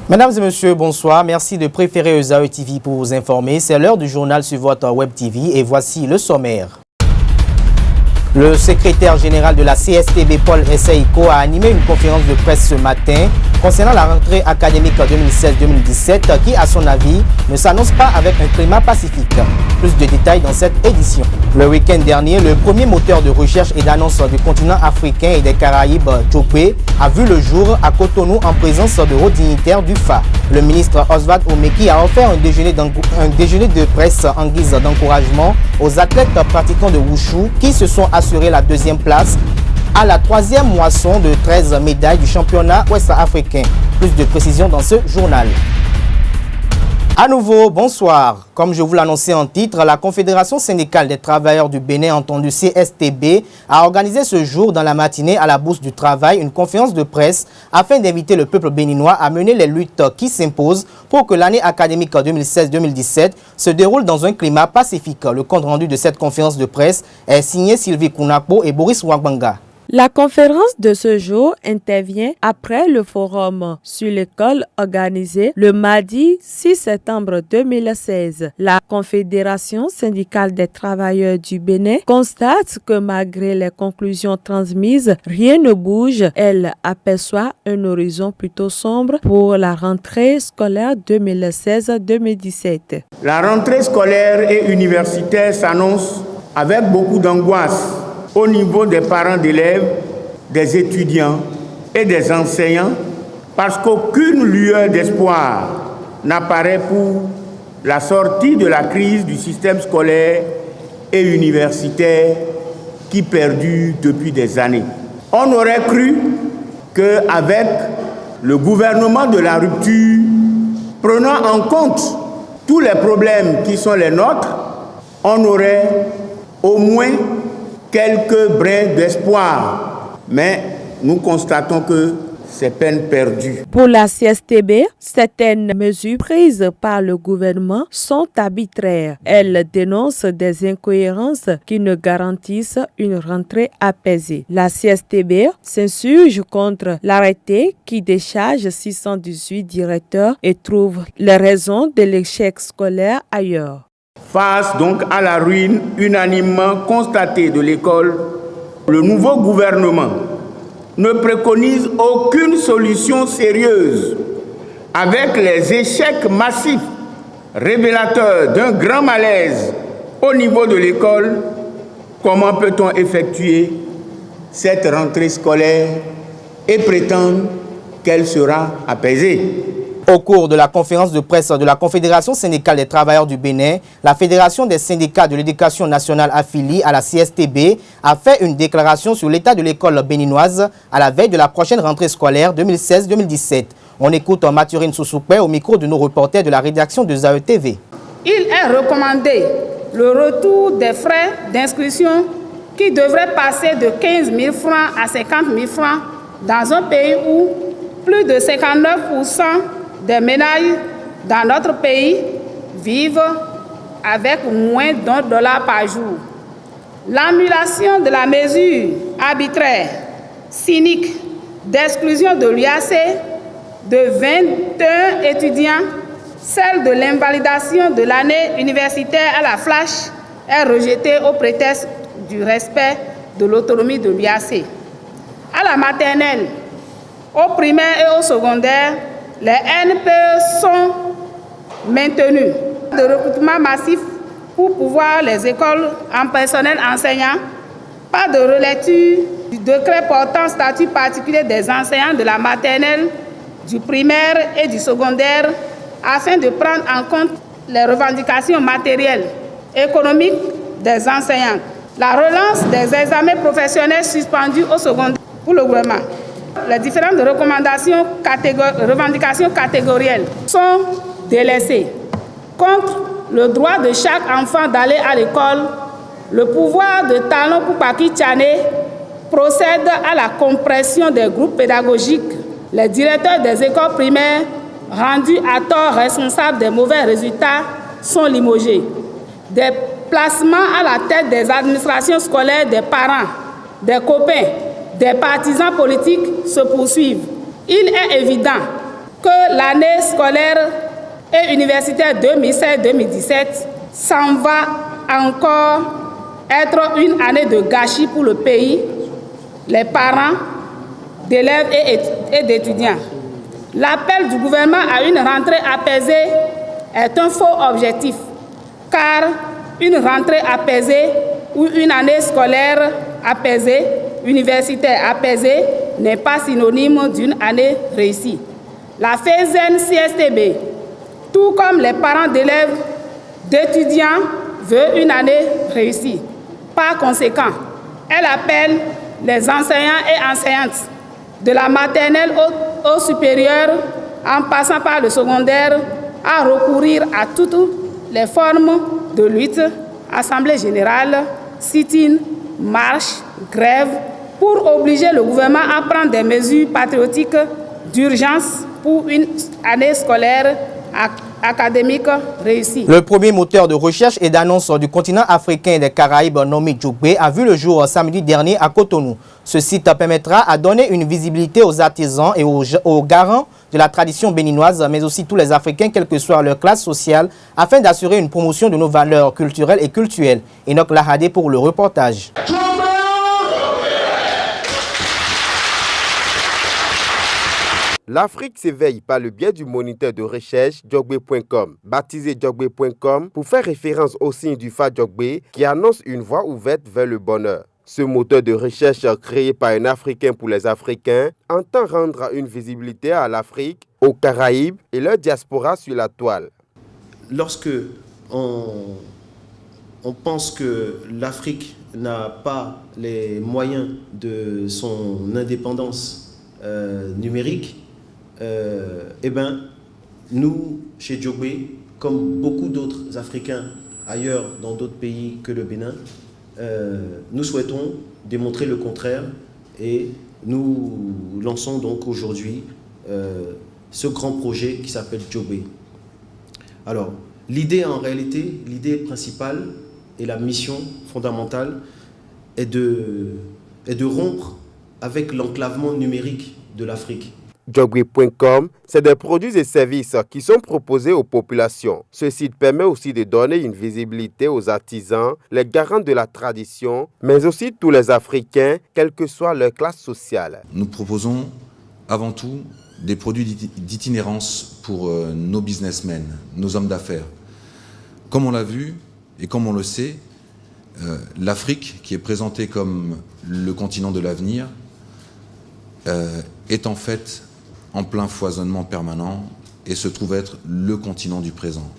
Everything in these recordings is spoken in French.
Mesdames et messieurs, bonsoir. Merci de préférer ESAE TV pour vous informer. C'est l'heure du journal sur votre Web TV et voici le sommaire. Le secrétaire général de la CSTB, Paul Essaïko, a animé une conférence de presse ce matin concernant la rentrée académique 2016-2017 qui, à son avis, ne s'annonce pas avec un climat pacifique. Plus de détails dans cette édition. Le week-end dernier, le premier moteur de recherche et d'annonce du continent africain et des Caraïbes, Chokwe, a vu le jour à Cotonou en présence de hauts dignitaires du FA. Le ministre Oswald Omeki a offert un déjeuner de presse en guise d'encouragement aux athlètes pratiquants de Wushu qui se sont assurés la deuxième place à la troisième moisson de 13 médailles du championnat ouest-africain. Plus de précisions dans ce journal. À nouveau, bonsoir. Comme je vous l'annonçais en titre, la Confédération syndicale des travailleurs du Bénin, entendue CSTB, a organisé ce jour dans la matinée à la Bourse du Travail une conférence de presse afin d'inviter le peuple béninois à mener les luttes qui s'imposent pour que l'année académique 2016-2017 se déroule dans un climat pacifique. Le compte rendu de cette conférence de presse est signé Sylvie Kounakpo et Boris Wagbanga. La conférence de ce jour intervient après le forum sur l'école organisé le mardi 6 septembre 2016. La Confédération syndicale des travailleurs du Bénin constate que malgré les conclusions transmises, rien ne bouge. Elle aperçoit un horizon plutôt sombre pour la rentrée scolaire 2016-2017. La rentrée scolaire et universitaire s'annonce avec beaucoup d'angoisse au niveau des parents d'élèves, des étudiants et des enseignants, parce qu'aucune lueur d'espoir n'apparaît pour la sortie de la crise du système scolaire et universitaire qui perdure depuis des années. On aurait cru qu'avec le gouvernement de la rupture, prenant en compte tous les problèmes qui sont les nôtres, on aurait au moins quelques brins d'espoir, mais nous constatons que c'est peine perdue. Pour la CSTB, certaines mesures prises par le gouvernement sont arbitraires. Elle dénonce des incohérences qui ne garantissent une rentrée apaisée. La CSTB s'insurge contre l'arrêté qui décharge 618 directeurs et trouve les raisons de l'échec scolaire ailleurs. Face donc à la ruine unanimement constatée de l'école, le nouveau gouvernement ne préconise aucune solution sérieuse. Avec les échecs massifs révélateurs d'un grand malaise au niveau de l'école, comment peut-on effectuer cette rentrée scolaire et prétendre qu'elle sera apaisée ? Au cours de la conférence de presse de la Confédération syndicale des travailleurs du Bénin, la Fédération des syndicats de l'éducation nationale affiliée à la CSTB a fait une déclaration sur l'état de l'école béninoise à la veille de la prochaine rentrée scolaire 2016-2017. On écoute Mathurine Sousoupé au micro de nos reporters de la rédaction de ZAE TV. Il est recommandé le retour des frais d'inscription qui devraient passer de 15 000 francs à 50 000 francs dans un pays où plus de 59% des ménages dans notre pays vivent avec moins d'$1 par jour. L'annulation de la mesure arbitraire, cynique, d'exclusion de l'UAC de 21 étudiants, celle de l'invalidation de l'année universitaire à la flash, est rejetée au prétexte du respect de l'autonomie de l'UAC. À la maternelle, au primaire et au secondaire, les NPE sont maintenus. De recrutement massif pour pouvoir les écoles en personnel enseignant, pas de relecture du décret portant statut particulier des enseignants de la maternelle, du primaire et du secondaire, afin de prendre en compte les revendications matérielles, économiques des enseignants. La relance des examens professionnels suspendus au secondaire pour le gouvernement. Les différentes revendications catégorielles sont délaissées. Contre le droit de chaque enfant d'aller à l'école, le pouvoir de talent pour Paki Tchané procède à la compression des groupes pédagogiques. Les directeurs des écoles primaires, rendus à tort responsables des mauvais résultats, sont limogés. Des placements à la tête des administrations scolaires des parents, des copains, des partisans politiques se poursuivent. Il est évident que l'année scolaire et universitaire 2016-2017 s'en va encore être une année de gâchis pour le pays, les parents d'élèves et d'étudiants. L'appel du gouvernement à une rentrée apaisée est un faux objectif, car une rentrée apaisée ou une année scolaire apaisée, universitaire apaisée, n'est pas synonyme d'une année réussie. La FESEN CSTB, tout comme les parents d'élèves, d'étudiants, veut une année réussie. Par conséquent, elle appelle les enseignants et enseignantes de la maternelle au supérieur, en passant par le secondaire, à recourir à toutes les formes de lutte, assemblée générale, sit-in, marche, grève, pour obliger le gouvernement à prendre des mesures patriotiques d'urgence pour une année scolaire académique réussie. Le premier moteur de recherche et d'annonce du continent africain et des Caraïbes nommé Djogbe a vu le jour samedi dernier à Cotonou. Ce site permettra à donner une visibilité aux artisans et aux garants de la tradition béninoise, mais aussi tous les Africains, quelle que soit leur classe sociale, afin d'assurer une promotion de nos valeurs culturelles et cultuelles. Enoch Lahade pour le reportage. L'Afrique s'éveille par le biais du moniteur de recherche Djogbe.com, baptisé Djogbe.com pour faire référence au signe du Fa Djogbe qui annonce une voie ouverte vers le bonheur. Ce moteur de recherche créé par un Africain pour les Africains entend rendre une visibilité à l'Afrique, aux Caraïbes et leur diaspora sur la toile. Lorsque on pense que l'Afrique n'a pas les moyens de son indépendance numérique, nous, chez Djogbe, comme beaucoup d'autres Africains ailleurs dans d'autres pays que le Bénin, nous souhaitons démontrer le contraire et nous lançons donc aujourd'hui ce grand projet qui s'appelle Djogbe. Alors, l'idée principale et la mission fondamentale est de rompre avec l'enclavement numérique de l'Afrique. Djogbe.com, c'est des produits et services qui sont proposés aux populations. Ce site permet aussi de donner une visibilité aux artisans, les garants de la tradition, mais aussi tous les Africains, quelle que soit leur classe sociale. Nous proposons avant tout des produits d'itinérance pour nos businessmen, nos hommes d'affaires. Comme on l'a vu et comme on le sait, l'Afrique, qui est présentée comme le continent de l'avenir, est en fait en plein foisonnement permanent et se trouve être le continent du présent.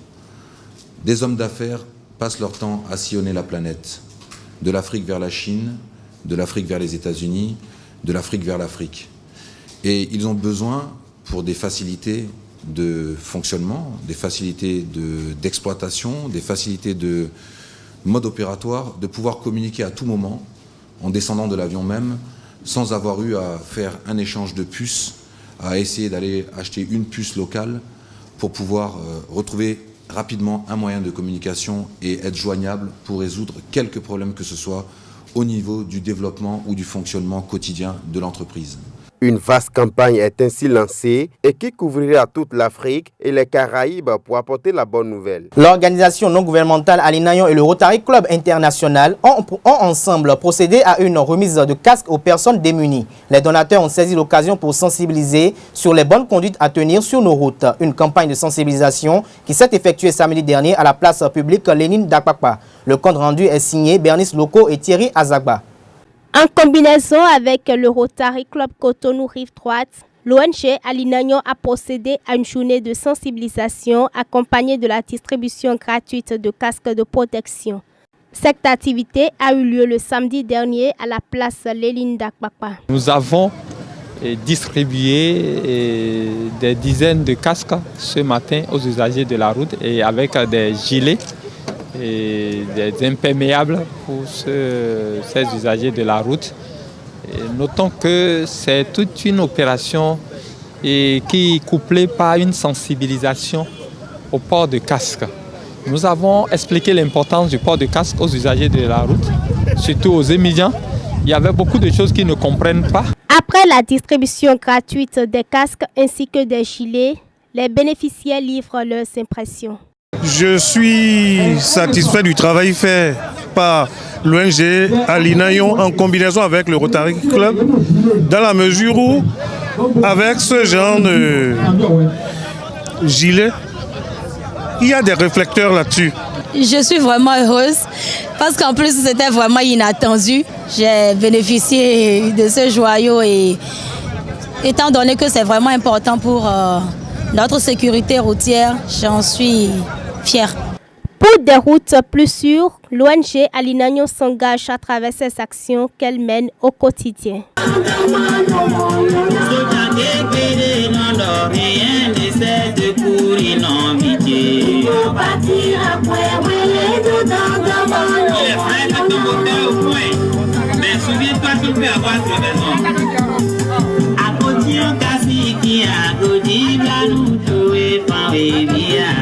Des hommes d'affaires passent leur temps à sillonner la planète, de l'Afrique vers la Chine, de l'Afrique vers les États-Unis, de l'Afrique vers l'Afrique. Et ils ont besoin, pour des facilités de fonctionnement, des facilités d'exploitation, des facilités de mode opératoire, de pouvoir communiquer à tout moment, en descendant de l'avion même, sans avoir eu à faire un échange de puces, à essayer d'aller acheter une puce locale pour pouvoir retrouver rapidement un moyen de communication et être joignable pour résoudre quelques problèmes que ce soit au niveau du développement ou du fonctionnement quotidien de l'entreprise. Une vaste campagne est ainsi lancée et qui couvrira toute l'Afrique et les Caraïbes pour apporter la bonne nouvelle. L'organisation non gouvernementale Alinayon et le Rotary Club International ont ensemble procédé à une remise de casques aux personnes démunies. Les donateurs ont saisi l'occasion pour sensibiliser sur les bonnes conduites à tenir sur nos routes. Une campagne de sensibilisation qui s'est effectuée samedi dernier à la place publique Lénine d'Akpakpa. Le compte rendu est signé Bernice Loco et Thierry Azagba. En combinaison avec le Rotary Club Cotonou Rive Droite, l'ONG Alinayon a procédé à une journée de sensibilisation accompagnée de la distribution gratuite de casques de protection. Cette activité a eu lieu le samedi dernier à la place Lénine d'Akpakpa. Nous avons distribué des dizaines de casques ce matin aux usagers de la route et avec des gilets et des imperméables pour ces usagers de la route. Et notons que c'est toute une opération qui est couplée par une sensibilisation au port de casque. Nous avons expliqué l'importance du port de casque aux usagers de la route, surtout aux émigrants. Il y avait beaucoup de choses qu'ils ne comprennent pas. Après la distribution gratuite des casques ainsi que des gilets, les bénéficiaires livrent leurs impressions. Je suis satisfait du travail fait par l'ONG Alinayon en combinaison avec le Rotary Club, dans la mesure où, avec ce genre de gilet, il y a des réflecteurs là-dessus. Je suis vraiment heureuse parce qu'en plus c'était vraiment inattendu. J'ai bénéficié de ce joyau et étant donné que c'est vraiment important pour notre sécurité routière, j'en suis fière. Pour des routes plus sûres, l'ONG Alinagno s'engage à travers ses actions qu'elle mène au quotidien.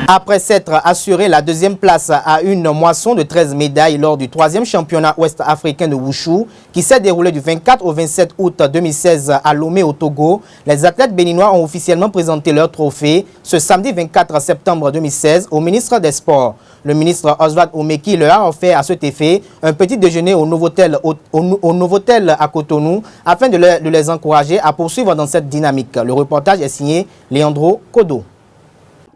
Après s'être assuré la deuxième place à une moisson de 13 médailles lors du 3e championnat ouest-africain de Wushu qui s'est déroulé du 24 au 27 août 2016 à Lomé au Togo, les athlètes béninois ont officiellement présenté leur trophée ce samedi 24 septembre 2016 au ministre des Sports. Le ministre Oswald Omeki leur a offert à cet effet un petit déjeuner au Novotel à Cotonou afin de les encourager à poursuivre dans cette dynamique. Le reportage est signé Leandro Kodo.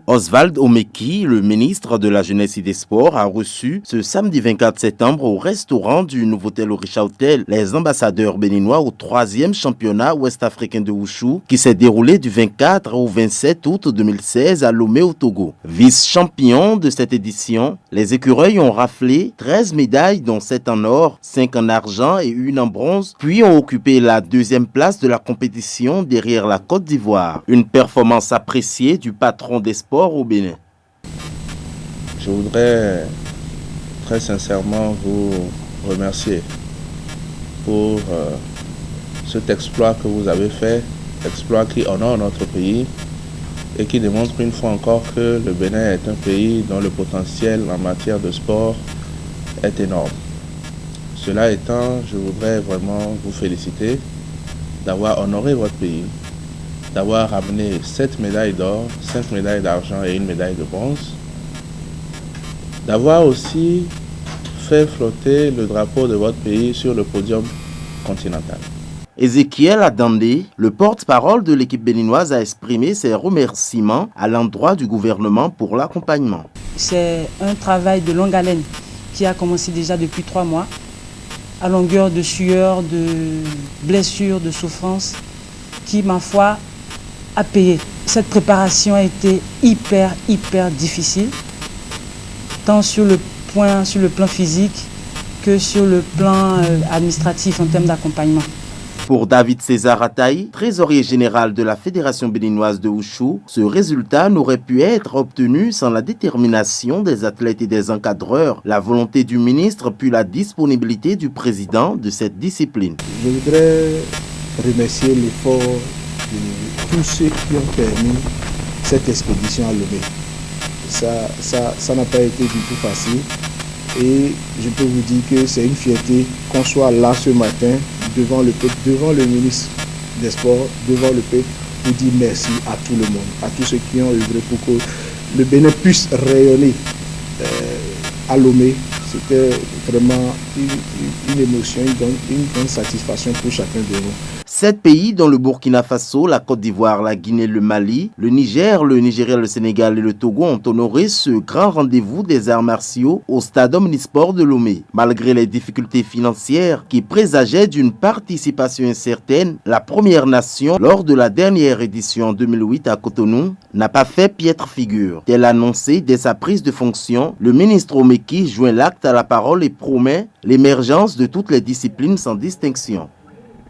Oswald Omeki, le ministre de la Jeunesse et des Sports, a reçu ce samedi 24 septembre au restaurant du Novotel Orisha Hotel les ambassadeurs béninois au 3e championnat ouest-africain de Wushu qui s'est déroulé du 24 au 27 août 2016 à Lomé au Togo. Vice-champions de cette édition, les écureuils ont raflé 13 médailles dont 7 en or, 5 en argent et 1 en bronze, puis ont occupé la 2e place de la compétition derrière la Côte d'Ivoire. Une performance appréciée du patron des sports au Bénin. Je voudrais très sincèrement vous remercier pour cet exploit que vous avez fait, exploit qui honore notre pays et qui démontre une fois encore que le Bénin est un pays dont le potentiel en matière de sport est énorme. Cela étant, je voudrais vraiment vous féliciter d'avoir honoré votre pays, d'avoir amené 7 médailles d'or, 5 médailles d'argent et 1 médaille de bronze, d'avoir aussi fait flotter le drapeau de votre pays sur le podium continental. Ezekiel Adandé, le porte-parole de l'équipe béninoise, a exprimé ses remerciements à l'endroit du gouvernement pour l'accompagnement. C'est un travail de longue haleine qui a commencé déjà depuis 3 mois, à longueur de sueur, de blessures, de souffrances, qui, ma foi, a payé. Cette préparation a été hyper difficile, tant sur le plan physique que sur le plan administratif en termes d'accompagnement. Pour David César Ataï, trésorier général de la Fédération béninoise de Wushu, ce résultat n'aurait pu être obtenu sans la détermination des athlètes et des encadreurs, la volonté du ministre puis la disponibilité du président de cette discipline. Je voudrais remercier l'effort de tous ceux qui ont permis cette expédition à Lomé. Ça n'a pas été du tout facile et je peux vous dire que c'est une fierté qu'on soit là ce matin devant le peuple, devant le ministre des Sports, devant le peuple, pour dire merci à tout le monde, à tous ceux qui ont œuvré pour que le Bénin puisse rayonner à Lomé. C'était vraiment une émotion, une grande satisfaction pour chacun de nous. 7 pays dont le Burkina Faso, la Côte d'Ivoire, la Guinée, le Mali, le Niger, le Nigeria, le Sénégal et le Togo ont honoré ce grand rendez-vous des arts martiaux au stade omnisport de Lomé. Malgré les difficultés financières qui présageaient d'une participation incertaine, la Première Nation, lors de la dernière édition en 2008 à Cotonou, n'a pas fait piètre figure. Tel annoncé dès sa prise de fonction, le ministre Omeki joint l'acte à la parole et promet l'émergence de toutes les disciplines sans distinction.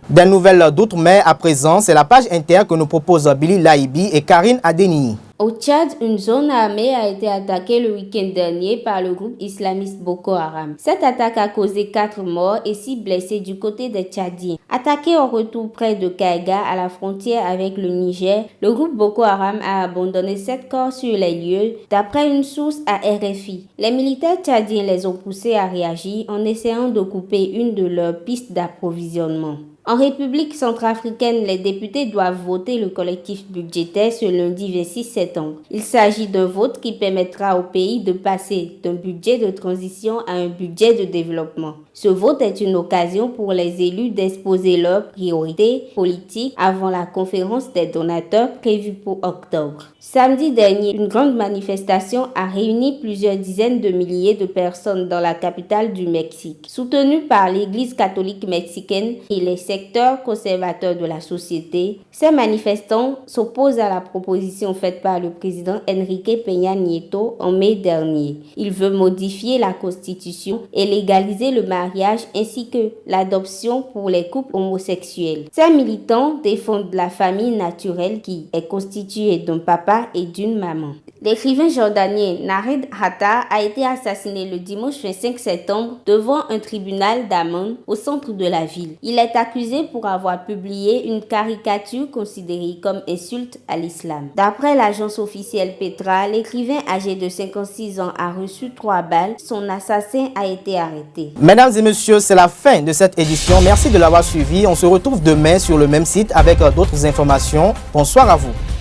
Des nouvelles d'outre-mer à présent, c'est la page inter que nous proposent Billy Laibi et Karine Adeni. Au Tchad, une zone armée a été attaquée le week-end dernier par le groupe islamiste Boko Haram. Cette attaque a causé 4 morts et 6 blessés du côté des Tchadiens. Attaqué en retour près de Kaiga, à la frontière avec le Niger, le groupe Boko Haram a abandonné 7 corps sur les lieux, d'après une source à RFI. Les militaires tchadiens les ont poussés à réagir en essayant de couper une de leurs pistes d'approvisionnement. En République centrafricaine, les députés doivent voter le collectif budgétaire ce lundi 26 septembre. Il s'agit d'un vote qui permettra au pays de passer d'un budget de transition à un budget de développement. Ce vote est une occasion pour les élus d'exposer leurs priorités politiques avant la conférence des donateurs prévue pour octobre. Samedi dernier, une grande manifestation a réuni plusieurs dizaines de milliers de personnes dans la capitale du Mexique. Soutenue par l'Église catholique mexicaine et les secteurs conservateurs de la société, ces manifestants s'opposent à la proposition faite par le président Enrique Peña Nieto en mai dernier. Il veut modifier la constitution et légaliser le mariage ainsi que l'adoption pour les couples homosexuels. Ces militants défendent la famille naturelle qui est constituée d'un papa et d'une maman. L'écrivain jordanien Nared Hatta a été assassiné le dimanche 25 septembre devant un tribunal d'Amman au centre de la ville. Il est accusé pour avoir publié une caricature considérée comme insulte à l'islam. D'après l'agence officielle Petra, l'écrivain âgé de 56 ans a reçu 3 balles. Son assassin a été arrêté. Mesdames et messieurs, c'est la fin de cette édition. Merci de l'avoir suivi. On se retrouve demain sur le même site avec d'autres informations. Bonsoir à vous.